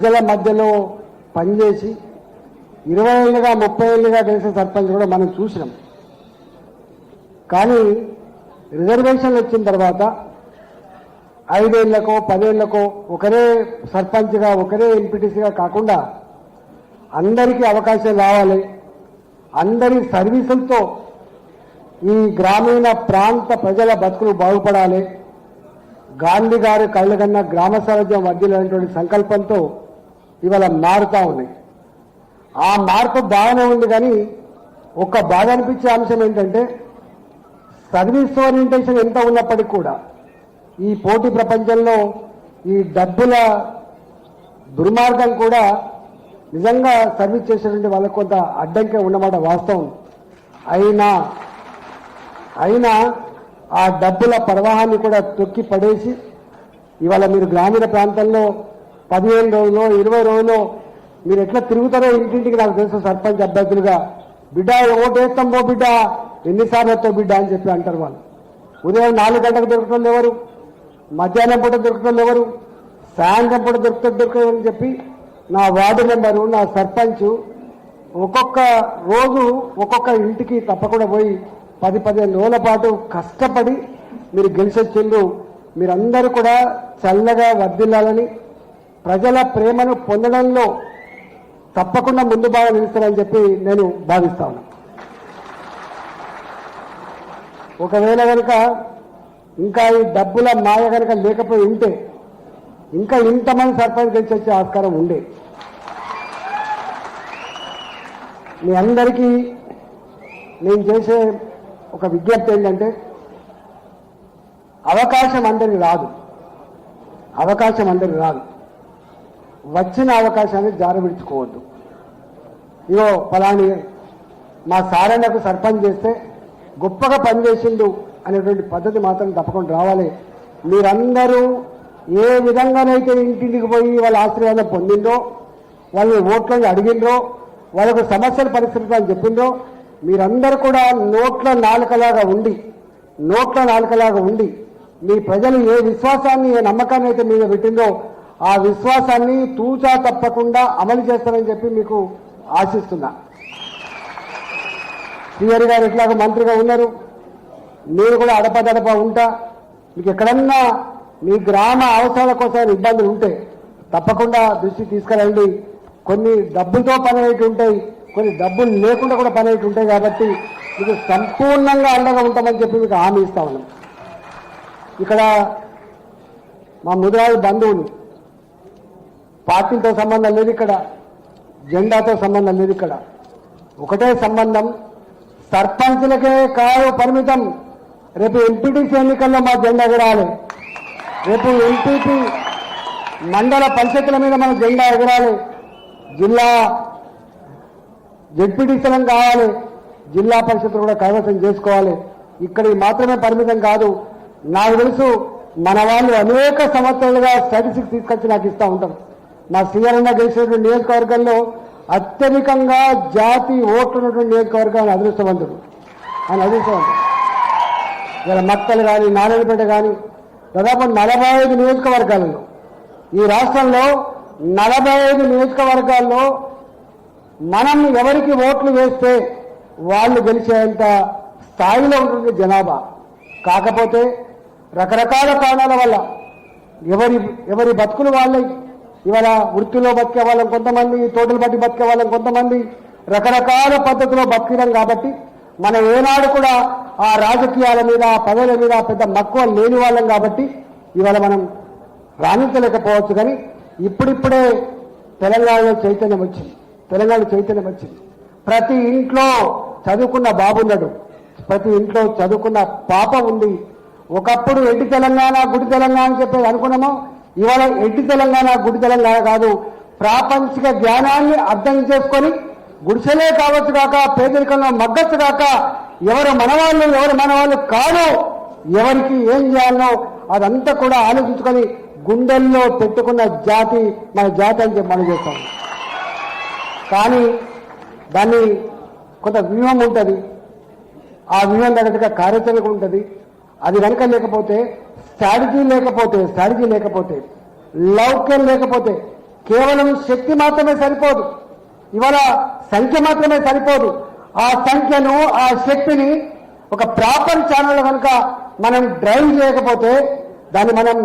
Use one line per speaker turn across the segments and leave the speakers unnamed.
ప్రజల మధ్యలో పనిచేసి 20 ఏళ్ళుగా 30 ఏళ్ళుగా గెలిచిన సర్పంచ్ కూడా మనం చూసినాం. కానీ రిజర్వేషన్లు వచ్చిన తర్వాత 5 ఏళ్లకో 10 ఏళ్లకో ఒకరే సర్పంచ్గా ఒకరే ఎంపీటీసీగా కాకుండా అందరికీ అవకాశం రావాలి, అందరి సర్వీసులతో ఈ గ్రామీణ ప్రాంత ప్రజల బతుకులు బాగుపడాలి, గాంధీ గారు కళ్ళకన్నా గ్రామ స్వరాజ్యం వర్ధిల్లేటువంటి సంకల్పంతో ఇవాళ మారుతా ఉన్నాయి. ఆ మార్పు బాగానే ఉంది. కానీ ఒక బాధ అనిపించే అంశం ఏంటంటే సర్వీస్ ఓరియంటేషన్ ఎంత ఉన్నప్పటికీ కూడా ఈ పోటీ ప్రపంచంలో ఈ డబ్బుల దుర్మార్గం కూడా నిజంగా సర్వీస్ చేసేటువంటి వాళ్ళకు కొంత అడ్డంకే ఉన్నమాట వాస్తవం. అయినా ఆ డబ్బుల ప్రవాహాన్ని కూడా తొక్కి పడేసి ఇవాళ మీరు గ్రామీణ ప్రాంతంలో 15 రోజులు 20 రోజులు మీరు ఎట్లా తిరుగుతారో ఇంటింటికి నాకు తెలుసు. సర్పంచ్ అభ్యర్థులుగా బిడ్డ ఓటేస్తాం పో బిడ్డ, ఎన్నిసార్లు వస్తావు బిడ్డ అని చెప్పి అంటారు వాళ్ళు. ఉదయం 4 గంటలకు దొరకటం ఎవరు, మధ్యాహ్నం పూట దొరకటం ఎవరు, సాయంత్రం పూట దొరకదని చెప్పి నా వార్డు మెంబరు నా సర్పంచ్ ఒక్కొక్క రోజు ఒక్కొక్క ఇంటికి తప్పకుండా పోయి 10-15 రోజుల పాటు కష్టపడి మీరు గెలిచొచ్చిండ్రు. మీరందరూ కూడా చల్లగా వర్ధిల్లాలని, ప్రజల ప్రేమను పొందడంలో తప్పకుండా ముందు బాగా నిలుస్తారని చెప్పి నేను భావిస్తాను. ఒకవేళ కనుక ఇంకా ఈ డబ్బుల మాయ కనుక లేకపోయి ఉంటే ఇంకా ఇంతమంది సర్పంచ్ గెలిచి వచ్చే ఆస్కారం ఉండే. మీ అందరికీ నేను చేసే ఒక విజ్ఞప్తి ఏంటంటే అవకాశం అందరికి రాదు. వచ్చిన అవకాశాన్ని జారవిడుచుకోవద్దు. ఇగో ఫలాని మా సారన్నకు సర్పంచ్ చేస్తే గొప్పగా పనిచేసిండు అనేటువంటి పద్ధతి మాత్రం తప్పకుండా రావాలి. మీరందరూ ఏ విధంగానైతే ఇంటింటికి పోయి వాళ్ళ ఆశీర్వాదం పొందిందో, వాళ్ళని ఓట్లని అడిగిండ్రో, వాళ్ళకు సమస్యల పరిస్థితులు చెప్పిండ్రో, మీరందరూ కూడా నోట్ల నాలుకలాగా ఉండి మీ ప్రజలు ఏ విశ్వాసాన్ని ఏ నమ్మకాన్ని అయితే మీద పెట్టిందో ఆ విశ్వాసాన్ని తూచా తప్పకుండా అమలు చేస్తారని చెప్పి మీకు ఆశిస్తున్నా. శ్రీహరి గారు ఎట్లాగో మంత్రిగా ఉన్నారు, మీరు కూడా అడపదడప ఉంటా. మీకు ఎక్కడన్నా మీ గ్రామ అవసరాల కోసం ఇబ్బందులు ఉంటే తప్పకుండా దృష్టి తీసుకురండి. కొన్ని డబ్బులతో పని అయ్యేటి ఉంటాయి, కొన్ని డబ్బులు లేకుండా కూడా పని అయ్యేటి ఉంటాయి. కాబట్టి మీకు సంపూర్ణంగా అండగా ఉంటామని చెప్పి మీకు హామీ ఇస్తా ఉన్నాం. ఇక్కడ మా ముదిరాజు బంధువులు పార్టీతో సంబంధం లేదు, ఇక్కడ జెండాతో సంబంధం లేదు. ఇక్కడ ఒకటే సంబంధం, సర్పంచులకే కాదు పరిమితం. రేపు ఎంపీటీసీ ఎన్నికల్లో మా జెండా ఎగరాలి, రేపు ఎంపీపీ మండల పరిషత్తుల మీద మన జెండా ఎగరాలి, జిల్లా జెడ్పీటీసీలం కావాలి, జిల్లా పరిషత్తులు కూడా కైవసం చేసుకోవాలి. ఇక్కడికి మాత్రమే పరిమితం కాదు. నాకు తెలుసు మన వాళ్ళు అనేక సంవత్సరాలుగా స్టాటిస్టిక్స్ తీసుకొచ్చి నాకు ఇస్తూ ఉంటారు. మా శ్రీహరన్న గెలిచినటువంటి నియోజకవర్గంలో అత్యధికంగా జాతి ఓట్లు ఉన్నటువంటి నియోజకవర్గం ఆయన అదృష్టవంతుడు. ఇలా మక్కలు కానీ నారాయణపేట కానీ దాదాపు 45 నియోజకవర్గాలలో, ఈ రాష్ట్రంలో 45 నియోజకవర్గాల్లో మనం ఎవరికి ఓట్లు వేస్తే వాళ్ళు గెలిచేంత స్థాయిలో ఉంటుంది జనాభా. కాకపోతే రకరకాల కారణాల వల్ల ఎవరి బతుకులు వాళ్ళే, ఇవాళ వృత్తిలో బతికే వాళ్ళం కొంతమంది, తోటలు బట్టి బతికే వాళ్ళం కొంతమంది, రకరకాల పద్ధతిలో బతికినాం. కాబట్టి మనం ఏనాడు కూడా ఆ రాజకీయాల మీద ఆ పదవుల మీద పెద్ద మక్కువ లేని వాళ్ళం. కాబట్టి ఇవాళ మనం రాణించలేకపోవచ్చు. కానీ ఇప్పుడిప్పుడే తెలంగాణలో చైతన్యం వచ్చింది. ప్రతి ఇంట్లో చదువుకున్న బాబున్నాడు, ప్రతి ఇంట్లో చదువుకున్న పాప ఉంది. ఒకప్పుడు ఎడ్డి తెలంగాణ గుడి తెలంగాణ అని చెప్పేది అనుకున్నామో, ఇవాళ ఎడ్డి తెలంగాణ గుడి తెలంగాణ కాదు. ప్రాపంచిక జ్ఞానాన్ని అర్థం చేసుకొని గుడిసెలే కావచ్చు కాక, పేదరికంలో మగ్గచ్చు కాక, ఎవరు మనవాళ్ళు కాదు, ఎవరికి ఏం చేయాలనో అదంతా కూడా ఆలోచించుకొని గుండెల్లో పెట్టుకున్న జాతి మన జాతి అని చెప్పి మనం చేస్తాం. కానీ దాన్ని కొంత వ్యూహం ఉంటుంది, ఆ వ్యూహం తగ్గట్టుగా కార్యాచరణ ఉంటుంది. అది కనుక లేకపోతే, స్ట్రాటజీ లేకపోతే, లౌక్యం లేకపోతే కేవలం శక్తి మాత్రమే సరిపోదు, ఇవాళ సంఖ్య మాత్రమే సరిపోదు. ఆ సంఖ్యను, ఆ శక్తిని ఒక ప్రాపర్ ఛానల్లో కనుక మనం డ్రైవ్ చేయకపోతే, దాన్ని మనం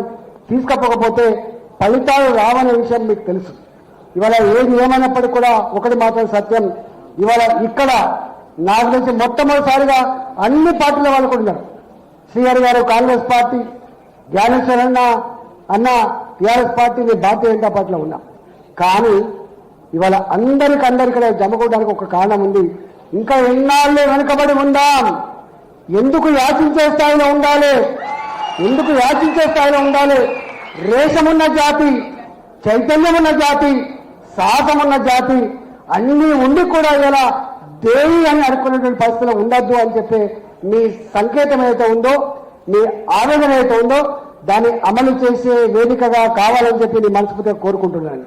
తీసుకపోకపోతే ఫలితాలు రావనే విషయం మీకు తెలుసు. ఇవాళ ఏది ఏమైనప్పటికీ కూడా ఒకటి మాత్రం సత్యం, ఇవాళ ఇక్కడ నాకు తెలిసి మొట్టమొదటిసారిగా అన్ని పార్టీల వాళ్ళు కూడా ఉన్నారు. శ్రీహరి గారు కాంగ్రెస్ పార్టీ, జ్ఞానేశ్వర్ అన్న టీఆర్ఎస్ పార్టీ, నేను భారతీయ జనతా పార్టీలో ఉన్నా. కానీ ఇవాళ అందరికీ జమకోవడానికి ఒక కారణం ఉంది. ఇంకా ఎన్నాళ్ళు వెనుకబడి ఉందాం, ఎందుకు యాచించే స్థాయిలో ఉండాలి, ఎందుకు యాచించే స్థాయిలో ఉండాలి? రేషమున్న జాతి, చైతన్యమున్న జాతి, సాహసమున్న జాతి అన్నీ ఉండి కూడా ఇలా దేవి అని అనుకున్నటువంటి పరిస్థితులు ఉండద్దు అని చెప్పి మీ సంకేతం ఏదైతే ఉందో, మీ ఆవేదన ఏదైతే ఉందో దాన్ని అమలు చేసే వేదికగా కావాలని చెప్పి నేను మనస్ఫూర్తిగా కోరుకుంటున్నాను.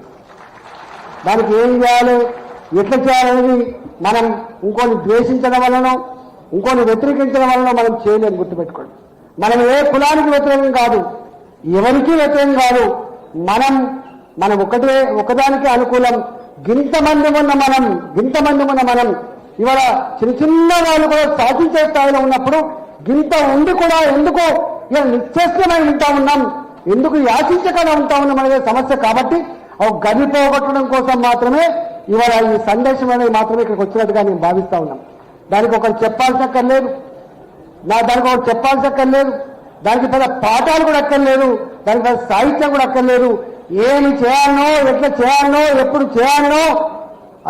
దానికి ఏం చేయాలి, ఎట్లా చేయాలనేది మనం ఇంకోని ద్వేషించడం వలన, ఇంకోని వ్యతిరేకించడం వలన మనం చేయలేము. గుర్తుపెట్టుకోండి, మనం ఏ కులానికి వ్యతిరేకం కాదు, ఎవరికి వ్యతిరేకం కాదు. మనం ఒకదానికి అనుకూలం. గింతమంది ఉన్న మనం ఇవాళ చిన్న వాళ్ళు కూడా సాధించే స్థాయిలో ఉన్నప్పుడు గింత ఉండి కూడా ఎందుకు ఇలా నిశ్చేష్టమై ఉంటా ఉన్నాం, ఎందుకు యాచించకుండా ఉంటా ఉన్నాం అనేది సమస్య. కాబట్టి ఒక గది పోగొట్టడం కోసం మాత్రమే ఇవాళ ఈ సందేశం అనేది మాత్రమే ఇక్కడికి వచ్చినట్టుగా నేను భావిస్తా ఉన్నాం. దానికి ఒకరు చెప్పాల్సి అక్కర్లేదు, దానికి పెద్ద పాఠాలు కూడా అక్కర్లేదు, దానికి పెద్ద సాహిత్యం కూడా అక్కర్లేదు. ఏమి చేయాలనో, ఎట్లా చేయాలనో, ఎప్పుడు చేయాలనో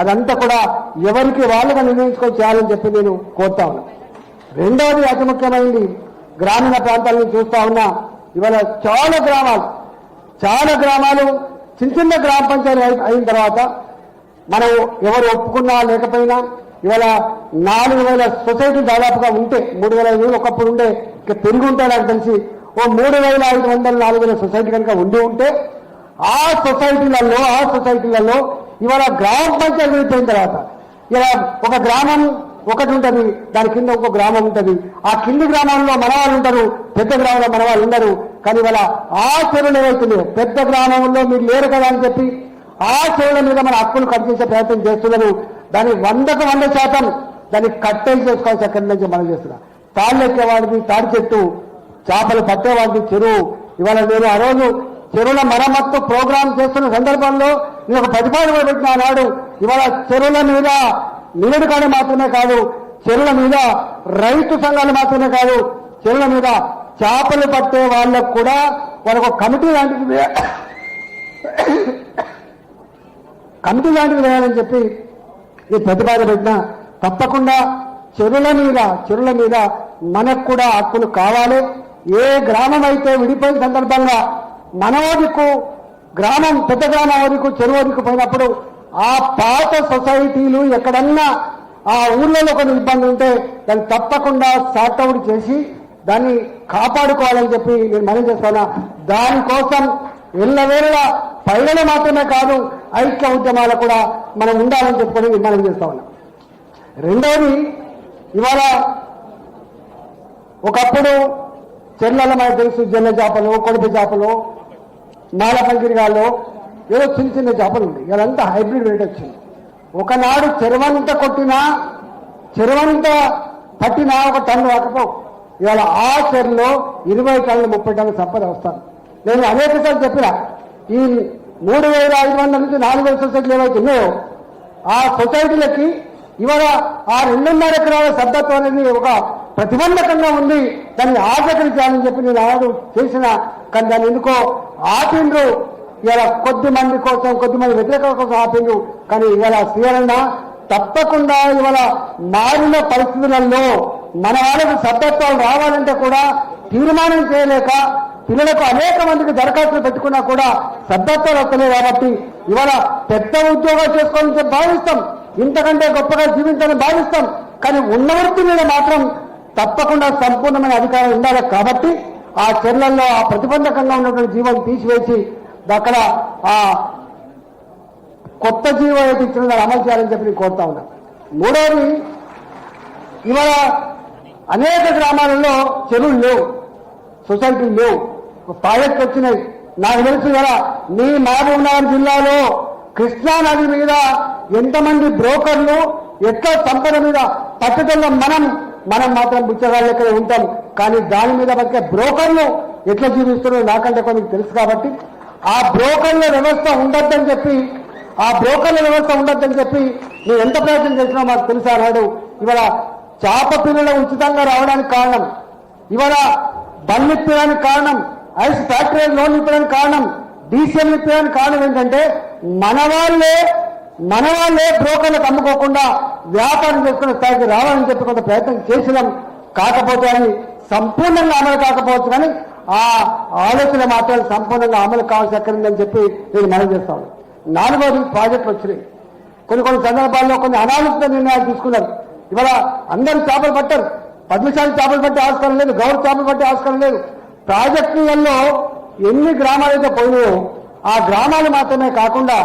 అదంతా కూడా ఎవరికి వాళ్ళుగా నిర్ణయించుకొని చేయాలని చెప్పి నేను కోరుతా ఉన్నా. రెండవది అతి ముఖ్యమైనది, గ్రామీణ ప్రాంతాలను చూస్తా ఉన్నా. ఇవాళ చాలా గ్రామాలు చిన్న గ్రామ పంచాయతీ అయిన తర్వాత మనం ఎవరు ఒప్పుకున్నా లేకపోయినా ఇవాళ 4,000 సొసైటీ దాదాపుగా ఉంటే, 3,500 ఒకప్పుడు ఉండే, ఇక పెరిగి ఉంటే నాకు తెలిసి ఓ 3,500 4,000 సొసైటీ కనుక ఉంటే ఆ సొసైటీలలో ఇవాళ గ్రామ పంచాయతీ అయిపోయిన తర్వాత ఇలా ఒక గ్రామం ఒకటి ఉంటుంది, దాని కింద ఒక గ్రామం ఉంటుంది. ఆ కింది గ్రామంలో మనవాళ్ళు ఉంటారు, పెద్ద గ్రామంలో మనవాళ్ళు ఉండరు. కానీ ఇవాళ ఆ చెరువులు ఏవైతున్నాయో, పెద్ద గ్రామంలో మీరు లేరు కదా అని చెప్పి ఆ చెరువుల మీద మన హక్కులు కట్ చేసే ప్రయత్నం చేస్తున్నారు. దాన్ని 100% దాన్ని కట్టేసి చేసుకోవాల్సి అక్కడి నుంచి మనం చేస్తున్నాం. తాళ్ళు ఎక్కేవాడిది తాడి చెట్టు, చేపలు పట్టేవాడిది చెరువు. ఇవాళ నేను ఆ రోజు చెరువుల మరమ్మత్తు ప్రోగ్రాం చేస్తున్న సందర్భంలో నేను ఒక ప్రతిపాదన కూడా పెట్టిన నాడు. ఇవాళ చెరువుల మీద నిలడు కాడ మాత్రమే కాదు, చెరువుల మీద రైతు సంఘాలు మాత్రమే కాదు, చెరువుల మీద చేపలు పట్టే వాళ్ళకు కూడా వాళ్ళకు కమిటీ లాంటిది వేయాలని చెప్పి ఈ ప్రతిపాదన పెట్టిన. తప్పకుండా చెరువుల మీద మనకు కూడా హక్కులు కావాలి. ఏ గ్రామం అయితే విడిపోయిన సందర్భంగా మనవో దిక్కు గ్రామం, పెద్ద గ్రామం వరకు చెరువు దిక్కు పోయినప్పుడు ఆ పాత సొసైటీలు ఎక్కడన్నా ఆ ఊళ్ళలో కొన్ని ఇబ్బంది ఉంటే దాన్ని తప్పకుండా సార్ట్అవుట్ చేసి దాన్ని కాపాడుకోవాలని చెప్పి నేను మనవి చేస్తాను. దానికోసం ఎల్లవేళలా పైన మాత్రమే కాదు, ఐక్య ఉద్యమాలు కూడా మనం ఉండాలని చెప్పుకొని మనం చేస్తా ఉన్నాం. రెండవది, ఇవాళ ఒకప్పుడు చెర్లలో మనకు తెలుసు, జల్ల చేపలు, కొడుపు చేపలు, మాలపంకిరిగాల్లో ఏదో చిన్న చేపలు ఉంది. ఇదంతా హైబ్రిడ్ రేట్ వచ్చింది. ఒకనాడు చెరువంతా పట్టినా ఒక టన్ను రాకపోవు. ఇవాళ ఆ చెరువులో 20 టన్నులు 30 టన్నులు సంపద వస్తాను. నేను అనేకసార్లు చెప్పినా, ఈ 3,500 నుంచి 4,000 సొసైటీలు ఏవైతే ఉన్నాయో ఆ సొసైటీలకి ఇవాళ ఆ 2.5 ఎకరాల సభ్యత్వం అనేది ఒక ప్రతిబంధకంగా ఉంది. దాన్ని ఆచరించాలని చెప్పి నేను ఆడు చేసిన, కానీ దాన్ని ఎందుకో ఆపిండ్రు. ఇవాళ కొద్ది మంది వ్యతిరేకత కోసం ఆపిండ్రు. కానీ ఇవాళ శ్రీరణ తప్పకుండా ఇవాళ మారిన పరిస్థితులలో మన వాళ్ళకు సభ్యత్వాలు రావాలంటే కూడా తీర్మానం చేయలేక పిల్లలకు అనేక మందికి దరఖాస్తులు పెట్టుకున్నా కూడా సభ్యత్వాలు వస్తలేదు. కాబట్టి ఇవాళ పెద్ద ఉద్యోగాలు చేసుకోవాలని భావిస్తాం, ఇంతకంటే గొప్పగా జీవించాలని భావిస్తాం. కానీ ఉన్న వృత్తి మీద మాత్రం తప్పకుండా సంపూర్ణమైన అధికారం ఉండాలి. కాబట్టి ఆ చర్యల్లో ఆ ప్రతిబంధకంగా ఉన్నటువంటి జీవం తీసివేసి అక్కడ ఆ కొత్త జీవం అయితే ఇచ్చిన దాన్ని అమలు చేయాలని చెప్పి నేను కోరుతా ఉన్నా. మూడవది, ఇవాళ అనేక గ్రామాలలో చెరువులు లేవు, సొసైటీలు లేవు, ప్రాజెక్టులు వచ్చినాయి. నాకు తెలుసు కదా మీ మహబూబ్ నగర్ జిల్లాలో కృష్ణా నది మీద ఎంతమంది బ్రోకర్లు ఎట్లా సంపద మీద పట్టుదల మనం మాత్రం బుచ్చగాళ్ళు ఎక్కడ ఉంటాం. కానీ దాని మీద బతికే బ్రోకర్లు ఎట్లా జీవిస్తున్నారో నాకంటే మీకు తెలుసు. కాబట్టి ఆ బ్రోకర్ల వ్యవస్థ ఉండొద్దని చెప్పి నువ్వు ఎంత ప్రయత్నం చేసినా మాకు తెలుసా నాడు. ఇవాళ చేప పిల్లలు ఉచితంగా రావడానికి కారణం, ఇవాళ బళ్ళు ఇప్పడానికి కారణం, ఐస్ ఫ్యాక్టరీ లోన్ ఇప్పడానికి కారణం, డీసీఎం ఇప్పడానికి కారణం ఏంటంటే మన వాళ్ళే బ్రోకర్లకు అమ్ముకోకుండా వ్యాపారం చేసుకునే స్థాయికి రావాలని చెప్పి కొంత ప్రయత్నం చేసినాం. కాకపోతే అది సంపూర్ణంగా అమలు కాకపోవచ్చు, కానీ ఆ ఆలోచన మాత్రం సంపూర్ణంగా అమలు కావాల్సి ఎక్కడుందని చెప్పి నేను మనవి చేస్తాను. 4వది ప్రాజెక్టులు వచ్చినాయి. కొన్ని సందర్భాల్లో కొన్ని అనాలోచిత నిర్ణయాలు తీసుకున్నారు. ఇవాళ అందరూ చేపలు పట్టారు, పద్మశాలి చేపలు పట్టే ఆస్కారం లేదు, గౌరవ చేపలు పట్టే ఆస్కారం లేదు. ప్రాజెక్టులలో ఎన్ని గ్రామాలైతే పోయినాయో ఆ గ్రామాలు మాత్రమే కాకుండా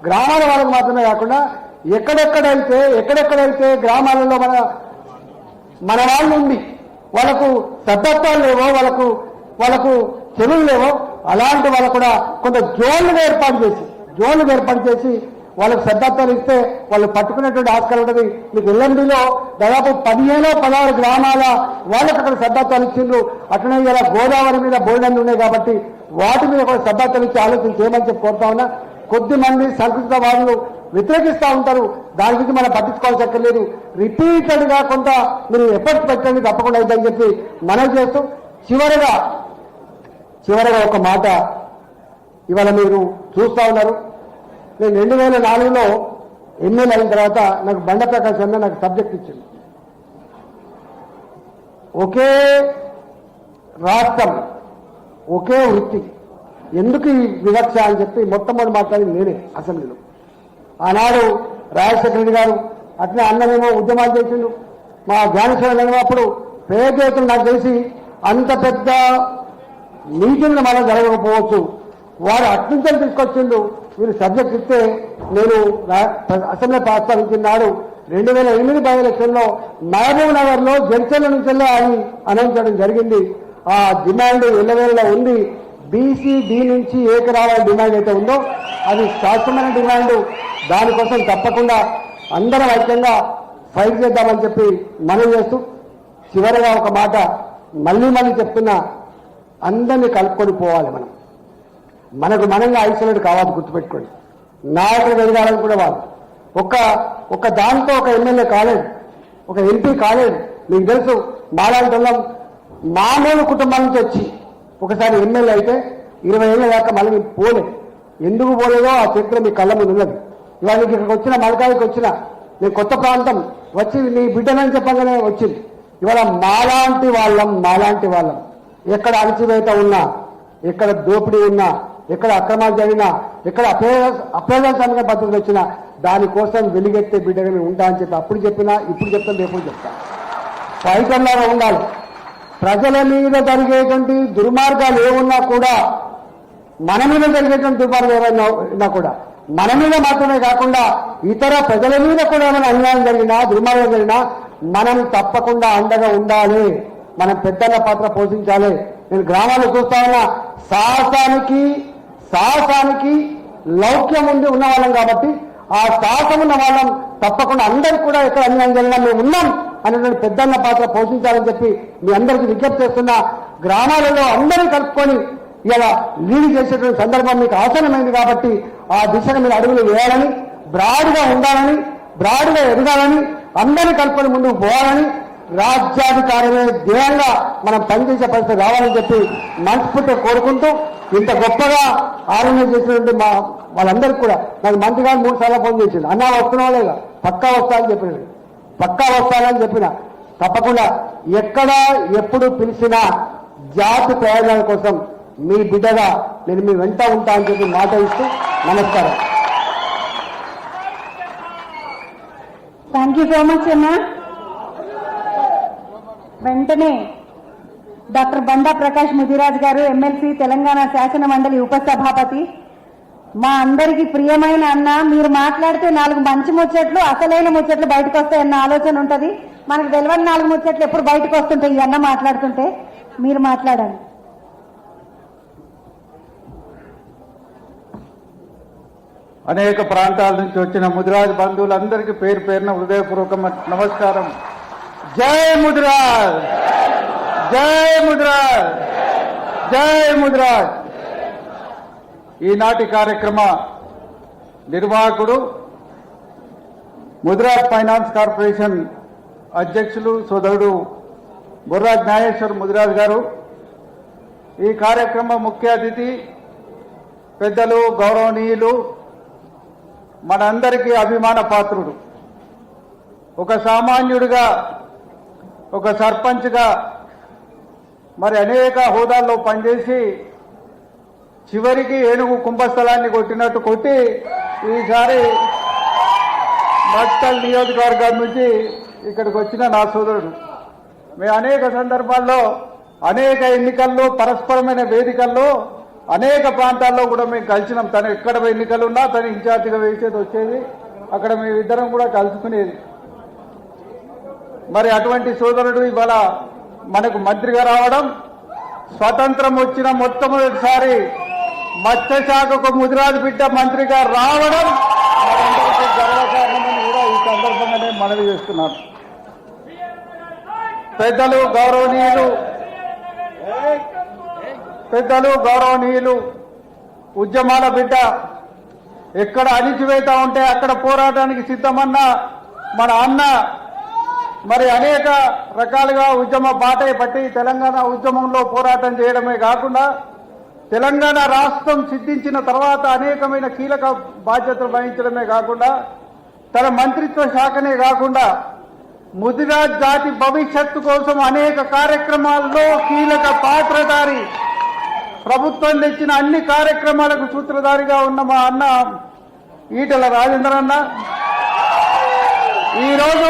గ్రామాల వాళ్ళకు మాత్రమే కాకుండా ఎక్కడెక్కడైతే గ్రామాలలో మన వాళ్ళు ఉండి వాళ్ళకు సభ్యత్వాలు లేవో, వాళ్ళకు చెరువులు లేవో అలాంటి వాళ్ళకు కూడా కొంత జోన్లు ఏర్పాటు చేసి వాళ్ళకు సభ్యత్వాలు ఇస్తే వాళ్ళు పట్టుకునేటువంటి ఆస్కారం ఉంటుంది. మీకు ఎల్ఎండిలో దాదాపు 15-16 గ్రామాల వాళ్ళకి అక్కడ సభ్యత్వాలు ఇచ్చిండ్రు. అట్లనే ఇలా గోదావరి మీద బోర్డర్లు ఉన్నాయి కాబట్టి వాటి మీద కూడా సభ్యత్వాలు ఇచ్చి ఆలోచన చేయమని చెప్పి కోరుతా ఉన్నా. కొద్ది మంది సంకుచిత వాదులు వ్యతిరేకిస్తూ ఉంటారు, దాని గురించి మనం పట్టించుకోవాల్సి అక్కర్లేదు. రిపీటెడ్ గా కొంత మీరు ఎఫర్ట్స్ పెట్టండి, తప్పకుండా అయిద్దని చెప్పి మనం చేస్తూ చివరగా ఒక మాట ఇవాళ మీరు చూస్తా ఉన్నారు. నేను 2004లో ఎమ్మెల్యే అయిన తర్వాత నాకు బండ ప్రకాష్ అన్న నాకు సబ్జెక్ట్ ఇచ్చింది. ఒకే రాష్ట్రం ఒకే వృత్తి ఎందుకు ఈ వివక్ష అని చెప్పి మొట్టమొదటి మాట్లాడింది నేనే అసెంబ్లీలో. ఆనాడు రాజశేఖర రెడ్డి గారు అట్లే అన్నమేమో ఉద్యమాలు చేసిండు. మా జ్ఞానేశ్వర అప్పుడు పేదలు నాకు తెలిసి అంత పెద్ద మీటింగ్లు మనం జరగకపోవచ్చు, వారు అట్నుంచని తీసుకొచ్చిండు. వీరు సబ్జెక్ట్ ఇస్తే నేను అసెంబ్లీ ప్రస్తావించినాడు 2008 బై ఎలక్షన్లో మహబూబ్ నగర్ లో జడ్చర్ల నుంచి అని అనౌన్స్ చేయడం జరిగింది. ఆ డిమాండ్ ఎల్లవేళలో ఉంది. బీసీ నుంచి ఏకరావాల డిమాండ్ అయితే ఉందో అది శాశ్వతమైన డిమాండ్. దానికోసం తప్పకుండా అందరం ఐక్యంగా ఫైట్ చేద్దామని చెప్పి మనం చేస్తూ చివరిగా ఒక మాట మళ్ళీ చెప్తున్నా, అందరినీ కలుపుకొని పోవాలి. మనకు మనంగా ఐసోలేట్ కావాలి, గుర్తుపెట్టుకోండి. నాయకులు ఎదగాలని కూడా వాళ్ళు ఒక దాంతో ఒక ఎమ్మెల్యే కాలేదు, ఒక ఎంపీ కాలేదు. మీకు తెలుసు మాలాంటి వాళ్ళం మామూలు కుటుంబాల నుంచి వచ్చి ఒకసారి ఎమ్మెల్యే అయితే 20 ఏళ్ళ దాకా మళ్ళీ పోలేదు. ఎందుకు పోలేదో ఆ చరిత్ర మీ కళ్ళ ముందు ఉన్నది. ఇవాళ మీకు ఇక్కడికి వచ్చిన మలకాయకి వచ్చిన నేను కొత్త ప్రాంతం వచ్చి నీ బిడ్డనని చెప్పగానే వచ్చింది. ఇవాళ మాలాంటి వాళ్ళం ఎక్కడ అణచివేత ఉన్నా, ఎక్కడ దోపిడీ ఉన్నా, ఎక్కడ అక్రమాలు జరిగినా, ఎక్కడ అప్రజాస్వామిక పద్ధతులు వచ్చినా దానికోసం వెలుగెత్తే బిడ్డగా నేను ఉంటా అని చెప్పి అప్పుడు చెప్పినా, ఇప్పుడు చెప్తాను, రేపు చెప్తా. ఫైటర్లాగా ఉండాలి. ప్రజల మీద జరిగేటువంటి దుర్మార్గాలు ఏమున్నా కూడా, మన మీద జరిగేటువంటి దుర్మార్గాలు ఏమైనా కూడా మన మీద మాత్రమే కాకుండా ఇతర ప్రజల మీద కూడా ఏమైనా అన్యాయం జరిగినా, దుర్మార్గం జరిగినా మనం తప్పకుండా అండగా ఉండాలి. మనం పెద్దల పాత్ర పోషించాలి. నేను గ్రామాల్లో చూస్తా ఉన్నా సాహసానికి లౌక్యం ఉన్న వాళ్ళం కాబట్టి ఆ సాహసం ఉన్న వాళ్ళం తప్పకుండా అందరికీ కూడా ఎక్కడ అన్యాయం జరిగినా మేము ఉన్నాం అనేటువంటి పెద్దన్న పాత్ర పోషించాలని చెప్పి మీ అందరికీ విజ్ఞప్తి చేస్తున్నా. గ్రామాలలో అందరినీ కలుపుకొని ఇలా లీడ్ చేసేటువంటి సందర్భం మీకు ఆసనమైంది కాబట్టి ఆ దిశగా మీరు అడుగులు వేయాలని, బ్రాడ్గా ఉండాలని, బ్రాడ్గా ఎదగాలని, అందరినీ కలుపుకొని ముందుకు పోవాలని, రాజ్యాధికారమే ధ్యేయంగా మనం పనిచేసే పరిస్థితి రావాలని చెప్పి మనస్ఫూర్తిగా కోరుకుంటూ, ఇంత గొప్పగా ఆర్గనైజ్ చేసినటువంటి వాళ్ళందరికీ కూడా నాకు మంత్రి గారు 3 సార్లు ఫోన్ చేసిండు. అన్నా వస్తున్నావా లేదా? పక్కా వస్తానని చెప్పిన తప్పకుండా ఎక్కడ ఎప్పుడు పిలిచినా జాతి ప్రయోజనాల కోసం మీ బిడ్డగా నేను మీ వెంట ఉంటా అని చెప్పి మాట ఇస్తూ నమస్కారం.
థ్యాంక్ యూ సో మచ్ అన్న. వెంటనే డాక్టర్ బండా ప్రకాష్ ముదిరాజ్ గారు, ఎమ్మెల్సీ, తెలంగాణ శాసన మండలి ఉపసభాపతి, మా అందరికీ ప్రియమైన అన్న. మీరు మాట్లాడితే 4 మంచి ముచ్చట్లు, అసలైన ముచ్చట్లు బయటకు వస్తాయన్న ఆలోచన ఉంటది. మనకు తెలియని 4 ముచ్చట్లు ఎప్పుడు బయటకు వస్తుంటాయి ఈ అన్న మాట్లాడుతుంటే. మీరు మాట్లాడండి.
అనేక ప్రాంతాల నుంచి వచ్చిన ముదిరాజ్ బంధువులందరికీ పేరు పేరున హృదయపూర్వక నమస్కారం. జై ముదిరాజ్, జై ముదిరాజ్, జై ముదిరాజ్. ఈనాటి కార్యక్రమ నిర్వాహకుడు ముదిరాజ్ ఫైనాన్స్ కార్పొరేషన్ అధ్యక్షులు సోదరుడు బొర్రా జ్ఞానేశ్వర్ ముదిరాజ్ గారు, ఈ కార్యక్రమ ముఖ్య అతిథి పెద్దలు గౌరవనీయులు, మనందరికీ అభిమాన పాత్రుడు, ఒక సామాన్యుడిగా, ఒక సర్పంచ్గా మరి అనేక హోదాల్లో పనిచేసి చివరికి ఏనుగు కుంభస్థలాన్ని కొట్టినట్టు కొట్టి ఈసారి మట్కల్ నియోజకవర్గం నుంచి ఇక్కడికి వచ్చిన నా సోదరుడు. మేము అనేక సందర్భాల్లో అనేక ఎన్నికల్లో పరస్పరమైన వేదికల్లో అనేక ప్రాంతాల్లో కూడా మేము కలిసినాం. తను ఎక్కడ ఎన్నికలు ఉన్నా తను ఇన్ఛార్జిగా వేసేది వచ్చేది, అక్కడ మేమిద్దరం కూడా కలుసుకునేది. మరి అటువంటి సోదరుడు ఇవాళ మనకు మంత్రిగా రావడం, స్వతంత్రం వచ్చిన మొట్టమొదటిసారి మత్స్యశాఖకు ముదిరాజు బిడ్డ మంత్రిగా రావడం మనందరికీ గర్వకారణమని కూడా ఈ సందర్భంగా నేను మనవి చేస్తున్నాను. పెద్దలు గౌరవనీయులు ఉద్యమాల బిడ్డ, ఎక్కడ అణిచివేత ఉంటే అక్కడ పోరాటానికి సిద్ధమన్న మన అన్న మరి అనేక రకాలుగా ఉద్యమ బాటే పట్టి తెలంగాణ ఉద్యమంలో పోరాటం చేయడమే కాకుండా తెలంగాణ రాష్ట్రం సిద్ధించిన తర్వాత అనేకమైన కీలక బాధ్యతలు వహించడమే కాకుండా తన మంత్రిత్వ శాఖనే కాకుండా ముదిరాజ్ జాతి భవిష్యత్తు కోసం అనేక కార్యక్రమాల్లో కీలక పాత్రధారి, ప్రభుత్వం తెచ్చిన అన్ని కార్యక్రమాలకు సూత్రధారిగా ఉన్న మా అన్న ఈటెల రాజేందర్ అన్న ఈరోజు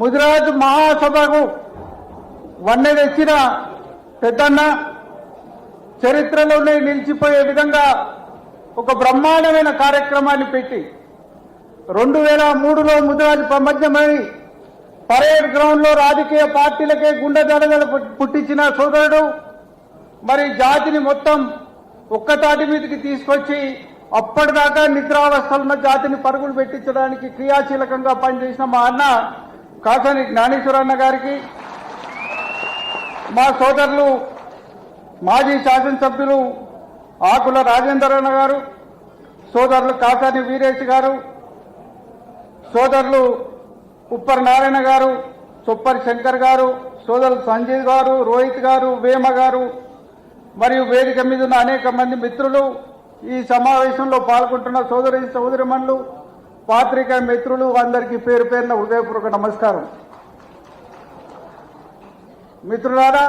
ముదిరాజ్ మహాసభకు వన్నె తెచ్చిన పెద్దన్న, చరిత్రలోనే నిలిచిపోయే విధంగా ఒక బ్రహ్మాండమైన కార్యక్రమాన్ని పెట్టి 2003లో ముదిరాజ్ మధ్యమై పరేడ్ గ్రౌండ్ లో రాజకీయ పార్టీలకే గుండె దడదలు పుట్టించిన సోదరుడు, మరి జాతిని మొత్తం ఒక్కతాటి మీదకి తీసుకొచ్చి అప్పటిదాకా నిద్రావస్థలున్న జాతిని పరుగులు పెట్టించడానికి క్రియాశీలకంగా పనిచేసిన మా అన్న కాసాని జ్ఞానేశ్వరన్న గారికి, మా సోదరులు మాజీ శాసనసభ్యులు ఆకుల రాజేందర్ అన్న గారు, సోదరులు కాసాని వీరేష్ గారు, సోదరులు ఉప్పర్ నారాయణ గారు, చొప్పరి శంకర్ గారు, సోదరులు సంజయ్ గారు, రోహిత్ గారు, వేమ గారు, మరియు వేదిక మీద ఉన్న అనేక మంది మిత్రులు, ఈ సమావేశంలో పాల్గొంటున్న సోదరిమణులు, పాత్రికా మిత్రులు అందరికీ పేరు పేరున హృదయపూర్వక నమస్కారం. మిత్రులారా,